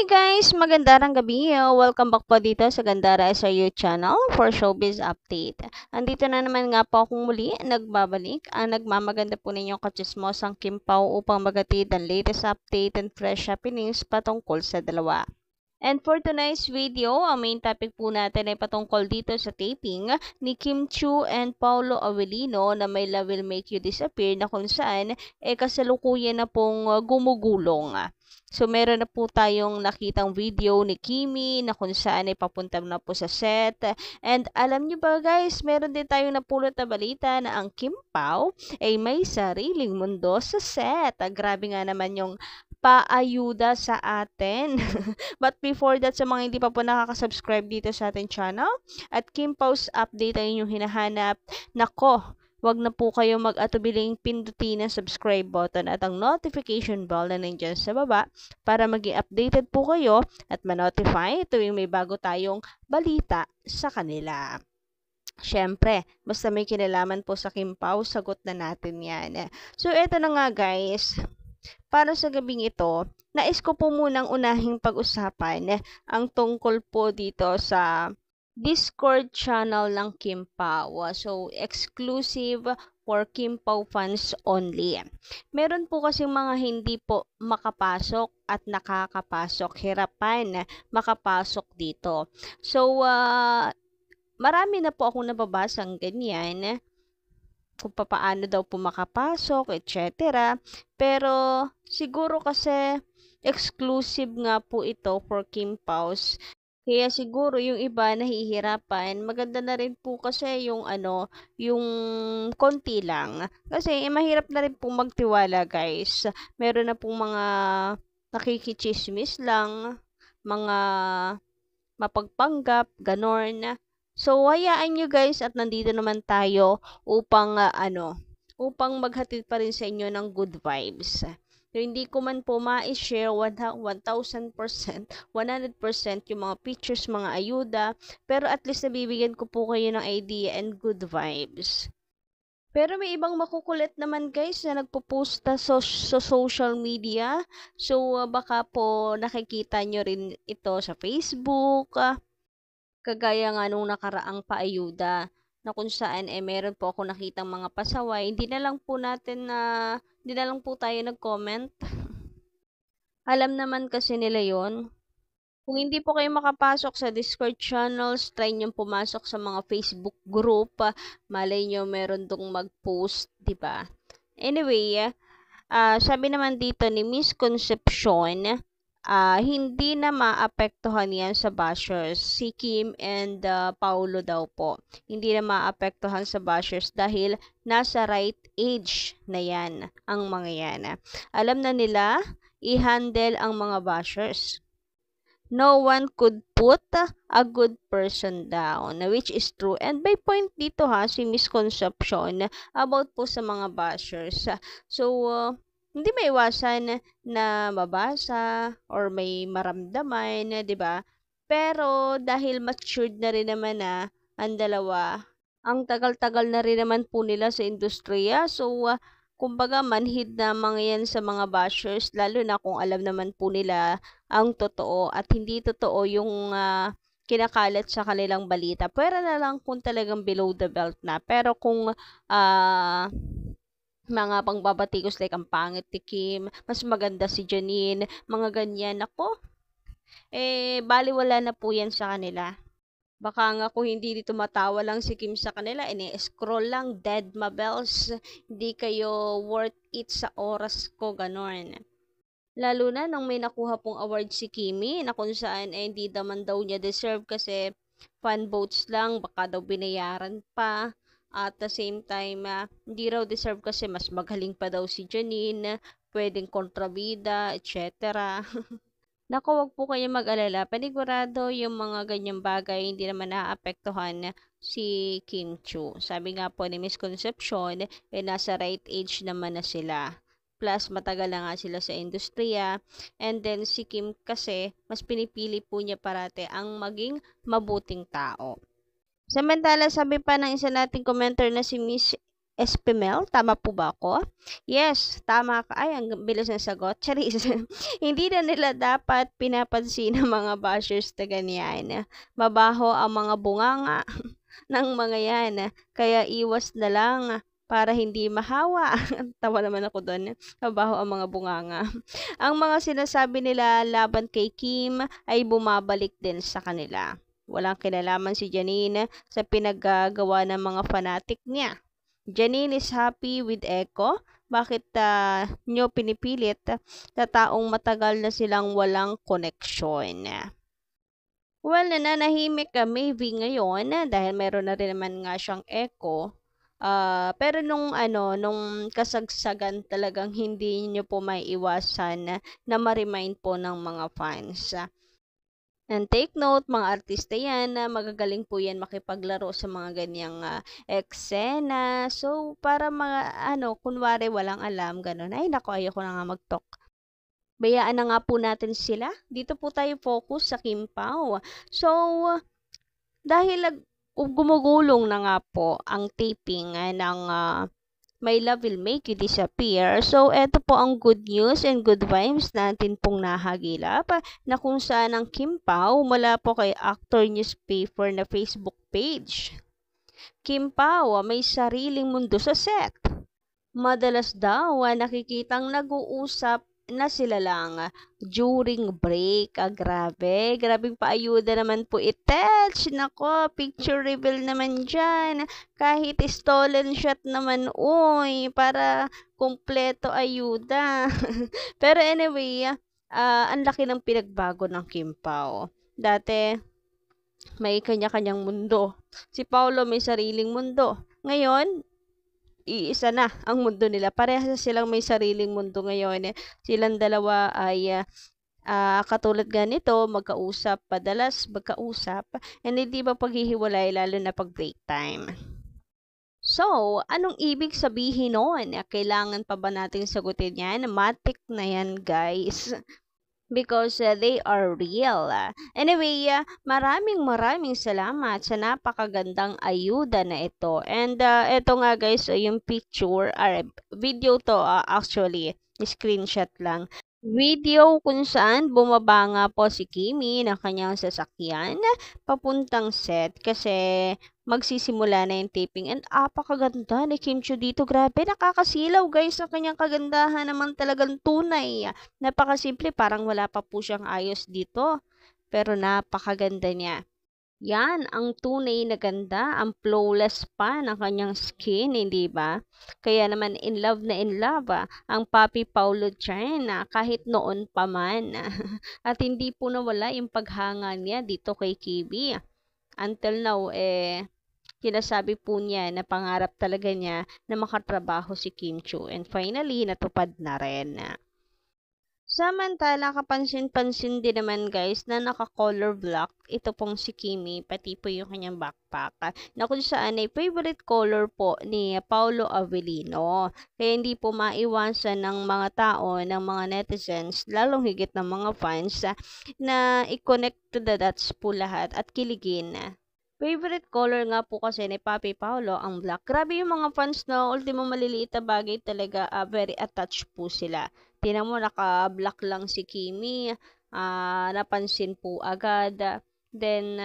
Hi guys! Magandang gabi. Welcome back po dito sa Gandara SRU channel for Showbiz Update. Andito na naman nga po akong muli, nagbabalik ang nagmamaganda po ninyong katsismosang Kim Pao upang magatid ang latest update and fresh happenings patungkol sa dalawa. And for tonight's video, ang main topic po natin ay patungkol dito sa taping ni Kim Chiu and Paolo Avellino na My Love Will Make You Disappear na kung saan kasalukuyan na pong gumugulong. So, meron na po tayong nakitang video ni Kimi na kung saan ay papunta na po sa set. And alam nyo ba guys, meron din tayong napulot na balita na ang Kim Pao ay may sariling mundo sa set. Grabe nga naman yung paayuda sa atin. But before that, sa mga hindi pa po nakaka-subscribe dito sa ating channel, at Kim Pao's update ay inyong hinahanap, nako, wag na po kayo mag-atubiling pindutin ang subscribe button at ang notification bell na nandiyan sa baba para maging updated po kayo at ma-notify tuwing may bago tayong balita sa kanila. Siyempre, basta may kinalaman po sa Kim Pao, sagot na natin yan. So, eto na nga guys. Para sa gabing ito, nais ko po munang unahing pag-usapan ang tungkol po dito sa Discord channel ng Kim Pao. So, exclusive for Kim Pao fans only. Meron po kasing mga hindi po makapasok at nakakapasok. Hirapan makapasok dito. So, marami na po akong nababasang ganyan kung paano daw po makapasok, etc. Pero, siguro kasi exclusive nga po ito for Kim Paos. Kaya siguro yung iba nahihirapan. Maganda na rin po kasi yung yung konti lang. Kasi mahirap na rin pong magtiwala, guys. Meron na pong mga nakikichismis lang, mga mapagpanggap, ganon. So, hayaan nyo guys at nandito naman tayo upang upang maghatid pa rin sa inyo ng good vibes. So, hindi ko man po ma-share 1,000%, 100% yung mga pictures, mga ayuda, pero at least nabibigyan ko po kayo ng idea and good vibes. Pero may ibang makukulit naman guys na nagpo-posta sa social media. So, baka po nakikita nyo rin ito sa Facebook. Kagaya nga nung nakaraang paayuda na kung saan meron po ako nakitang mga pasaway, hindi na lang po tayo nag-comment. Alam naman kasi nila yon. Kung hindi po kayo makapasok sa Discord channels, try nyo pumasok sa mga Facebook group. Malay nyo meron dong mag-post, diba? Anyway, sabi naman dito ni Miss Concepcion, hindi na maapektuhan yan sa bashers. Si Kim and Paulo daw po. Hindi na maapektuhan sa bashers dahil nasa right age na yan ang mga yan. Alam na nila i-handle ang mga bashers. No one could put a good person down, which is true. And by point dito si misconception about po sa mga bashers. So, hindi maiwasan na mabasa or may maramdaman, di ba? Pero dahil matured na rin naman ang dalawa, ang tagal-tagal na rin naman po nila sa industriya. So, kumbaga manhid na mga yan sa mga bashers, lalo na kung alam naman po nila ang totoo at hindi totoo yung kinakalat sa kanilang balita. Pero na lang kung talagang below the belt na. Pero kung mga pangbabatikos like ang pangit ni Kim, mas maganda si Janine, mga ganyan, ako, baliwala na po yan sa kanila. Baka nga kung hindi dito matawa lang si Kim sa kanila, scroll lang, dead mabels, hindi kayo worth it sa oras ko, ganon. Lalo na nung may nakuha pong award si Kimi, na kung saan hindi naman daw niya deserve kasi fan votes lang, baka daw binayaran pa. At the same time, hindi raw deserve kasi mas magaling pa daw si Janine, pwedeng kontrabida, etc. Naku, wag po kayo mag-alala. Panigurado yung mga ganyang bagay hindi naman naaapektuhan si Kim Chiu. Sabi nga po ni Miss Concepcion, nasa right age naman na sila. Plus, matagal na nga sila sa industriya. And then, si Kim kasi, mas pinipili po niya parate ang maging mabuting tao. Samantala, sabi pa ng isa nating commenter na si Miss Espimel, tama po ba ako? Yes, tama ka. Ay, ang bilis ng sagot. Charis. Hindi na nila dapat pinapansin ng mga bashers na ganyan. Mabaho ang mga bunganga ng mga yan. Kaya iwas na lang para hindi mahawa. Tawa naman ako doon. Mabaho ang mga bunganga. Ang mga sinasabi nila laban kay Kim ay bumabalik din sa kanila. Walang kinalaman si Janine sa pinaggagawa ng mga fanatic niya. Janine is happy with Echo. Bakit nyo pinipilit na taong matagal na silang walang connection? Well, nananahimik Maeve ngayon dahil meron na rin naman nga siyang Echo. Pero nung kasagsagan talagang hindi nyo po may iwasan na ma-remind po ng mga fans. And take note, mga artista yan, magagaling po yan makipaglaro sa mga ganyang eksena. So, para mga, kunwari walang alam, ganun. Ay, nako, ayoko na nga mag-talk. Bayaan na nga po natin sila. Dito po tayo focus sa Kim Pao. So, dahil gumugulong na nga po ang taping ng My Love Will Make You Disappear. So, eto po ang good news and good vibes natin pong nahagilap na kung saan ang Kim Pao mula po kay Actor Newspaper na Facebook page. Kim Pao may sariling mundo sa set. Madalas daw nakikitang nag-uusap na sila lang during break. Grabe. Grabing paayuda naman po i-touch. Nako, picture reveal naman dyan. Kahit stolen shot naman, uy, para kumpleto ayuda. Pero anyway, ang laki ng pinagbago ng Kim Pao. Dati, may kanya-kanyang mundo. Si Paolo may sariling mundo. Ngayon, iisa na ang mundo nila. Parehas silang may sariling mundo ngayon. Silang dalawa ay katulad ganito, padalas magkausap, and hindi ba paghihiwalay lalo na pag break time. So, anong ibig sabihin noon? Kailangan pa ba natin sagutin yan? Matik na yan, guys. Because they are real. Anyway, maraming salamat sa napakagandang ayuda na ito. And ito nga guys, yung picture, video to actually, screenshot lang. Video kung saan bumaba nga po si Kimi ng kanyang sasakyan papuntang set kasi magsisimula na yung taping. And apakaganda ni Kim Chiu dito. Grabe, nakakasilaw guys ang kanyang kagandahan naman talagang tunay. Napakasimple, parang wala pa po siyang ayos dito. Pero napakaganda niya. Yan, ang tunay na ganda, ang flawless pa ng kanyang skin, hindi ba? Kaya naman in love ang Papi Paulo Chan kahit noon pa man. At hindi po nawala yung paghanga niya dito kay Kibi. Until now, sinasabi po niya na pangarap talaga niya na makatrabaho si Kim Chiu. And finally, natupad na rin. Samantala, kapansin-pansin din naman guys na naka-color black ito pong si Kimi, pati po yung kanyang backpack na kung saan ay favorite color po ni Paolo Avellino. Kaya hindi po maiwasan ng mga tao, ng mga netizens, lalong higit ng mga fans na i-connect to the dots po lahat at kiligin. Favorite color nga po kasi ni Papi Paolo ang black. Grabe yung mga fans na ultimo maliliit na bagay talaga, very attached po sila. Tinan mo, naka-black lang si Kimi, napansin po agad. Then,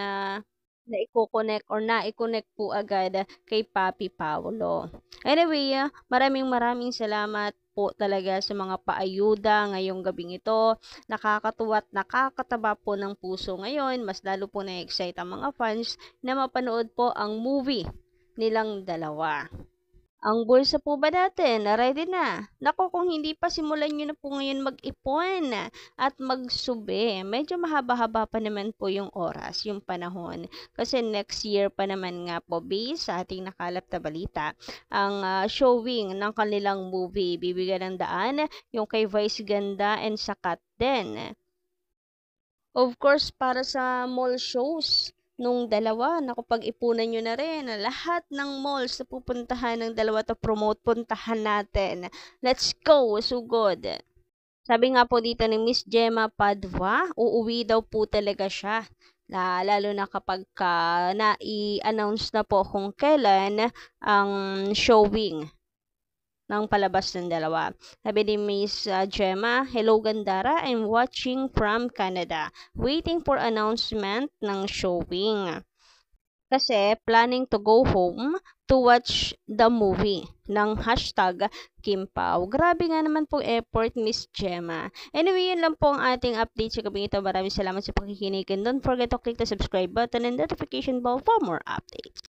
na-connect po agad kay Papi Paolo. Anyway, maraming salamat po talaga sa mga paayuda ngayong gabing ito. Nakakatuwa at nakakataba po ng puso ngayon. Mas lalo po na-excite ang mga fans na mapanood po ang movie nilang dalawa. Ang bulsa po ba natin? Ready na? Nako, kung hindi pa, simulan nyo na po ngayon mag-ipon at magsubi. Medyo mahaba-haba pa naman po yung oras, yung panahon. Kasi next year pa naman nga po, based sa ating nakalap na balita, ang showing ng kanilang movie. Bibigyan ng daan yung kay Vice Ganda and Sakat din. Of course, para sa mall shows nung dalawa, nakapag-ipunan nyo na rin lahat ng malls na pupuntahan ng dalawa to promote, puntahan natin. Let's go, sugod. Sabi nga po dito ni Miss Gemma Padua, uuwi daw po talaga siya Lalo na kapag na-i-announce na po kung kailan ang showing ng palabas ng dalawa. Sabi ni Miss Gemma, "Hello Gandara, I'm watching from Canada. Waiting for announcement ng showing. Kasi planning to go home to watch the movie ng hashtag Kimpaw." Grabe nga naman po effort, Miss Gemma. Anyway, yun lang po ang ating update sa gabi ito. Maraming salamat sa pakikinig and don't forget to click the subscribe button and notification bell for more updates.